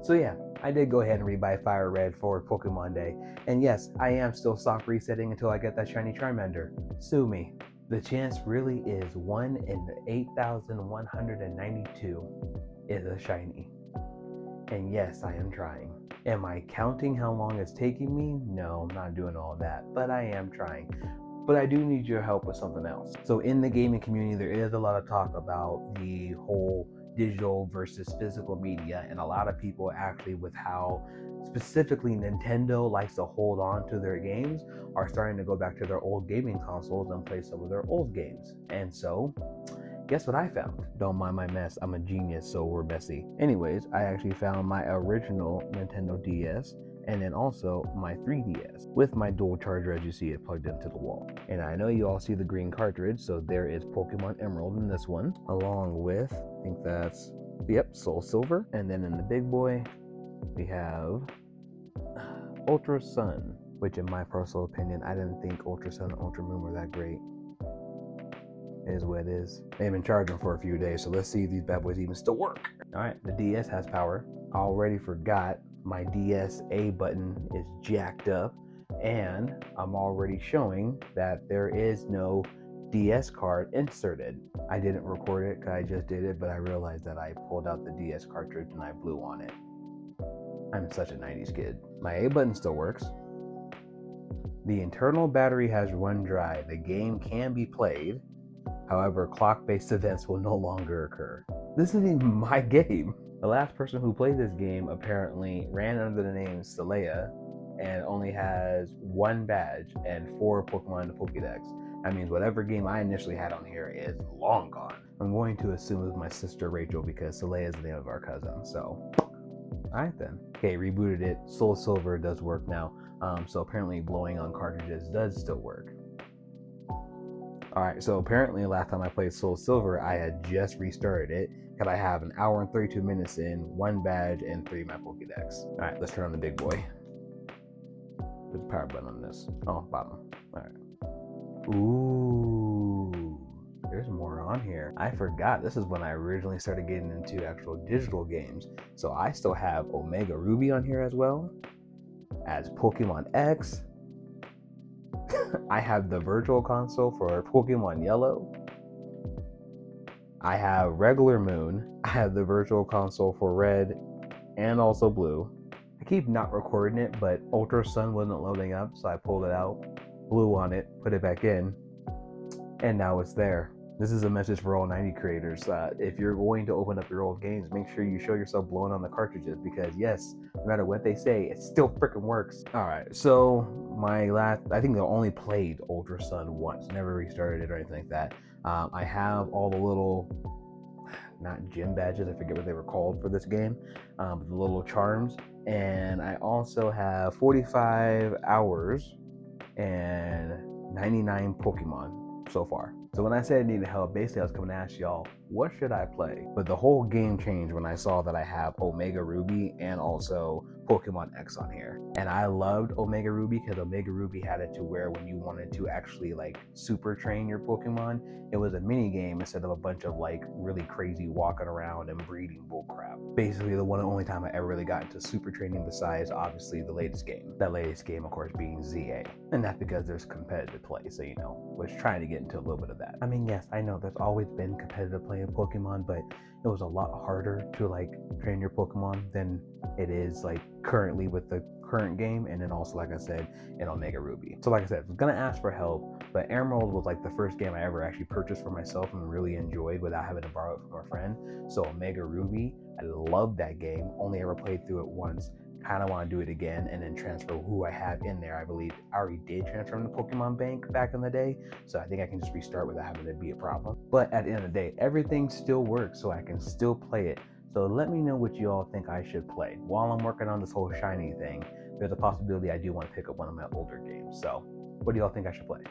So yeah, I did go ahead and rebuy Fire Red for Pokemon Day. And yes, I am still soft resetting until I get that shiny Charmander. Sue me. The chance really is 1 in 8,192 is a shiny. And yes, I am trying. Am I counting how long it's taking me? No, I'm not doing all that, but I am trying. But I do need your help with something else. So in the gaming community, there is a lot of talk about the whole digital versus physical media, and a lot of people actually, with how specifically Nintendo likes to hold on to their games, are starting to go back to their old gaming consoles and play some of their old games. And so guess what I found? Don't mind my mess, I'm a genius, so we're messy. Anyways, I actually found my original Nintendo DS and then also my 3DS with my dual charger, as you see it plugged into the wall. And I know you all see the green cartridge, so there is Pokemon Emerald in this one, along with, I think that's, yep, Soul Silver. And then in the big boy, we have Ultra Sun, which in my personal opinion, I didn't think Ultra Sun and Ultra Moon were that great. It is what it is. They've been charging for a few days, so let's see if these bad boys even still work. All right, the DS has power. I already forgot my DS A button is jacked up, and I'm already showing that there is no DS card inserted. I didn't record it because I just did it, but I realized that I pulled out the DS cartridge and I blew on it. I'm such a 90s kid. My A button still works. The internal battery has run dry. The game can be played. However, clock-based events will no longer occur. This isn't even my game. The last person who played this game apparently ran under the name Celea and only has 1 badge and 4 Pokemon in the Pokédex. That means whatever game I initially had on here is long gone. I'm going to assume it's my sister Rachel because Celea is the name of our cousin, so. Alright then. Okay, rebooted it. Soul Silver does work now. So apparently blowing on cartridges does still work. Alright, so apparently last time I played Soul Silver, I had just restarted it because I have 1 hour and 32 minutes in, 1 badge, and 3 my Pokédex. Alright, let's turn on the big boy. There's a power button on this. Oh, bottom. Alright. Ooh, there's more on here. I forgot this is when I originally started getting into actual digital games. So I still have Omega Ruby on here as well as Pokemon X. I have the virtual console for Pokemon Yellow. I have regular Moon. I have the virtual console for Red and also Blue. I keep not recording it, but Ultra Sun wasn't loading up, so I pulled it out, blew on it, put it back in, and now it's there. This is a message for all 90 creators. If you're going to open up your old games, make sure you show yourself blowing on the cartridges because yes, no matter what they say, it still freaking works. All right, so I think I only played Ultra Sun once, never restarted it or anything like that. I have all the little, not gym badges, I forget what they were called for this game, but the little charms. And I also have 45 hours and 99 Pokemon so far. So when I said I needed help, basically I was coming to ask y'all, what should I play? But the whole game changed when I saw that I have Omega Ruby and also Pokemon X on here. And I loved Omega Ruby because Omega Ruby had it to where when you wanted to actually like super train your Pokemon, it was a mini game instead of a bunch of like really crazy walking around and breeding bullcrap. Basically the one and only time I ever really got into super training besides obviously the latest game. That latest game of course being ZA. And that's because there's competitive play, so you know, was trying to get into a little bit of that. I mean, yes, I know there's always been competitive play in Pokemon, but it was a lot harder to like train your Pokemon than it is like currently with the current game, and then also like I said in Omega Ruby. So like I said, I was gonna ask for help, but Emerald was like the first game I ever actually purchased for myself and really enjoyed without having to borrow it from a friend. So Omega Ruby, I loved that game, only ever played through it once. Kind of want to do it again and then transfer who I have in there. I believe I already did transfer them to Pokemon Bank back in the day, so I think I can just restart without having to be a problem. But at the end of the day, everything still works, so I can still play it. So let me know what you all think I should play. While I'm working on this whole shiny thing, there's a possibility I do want to pick up one of my older games. So what do y'all think I should play?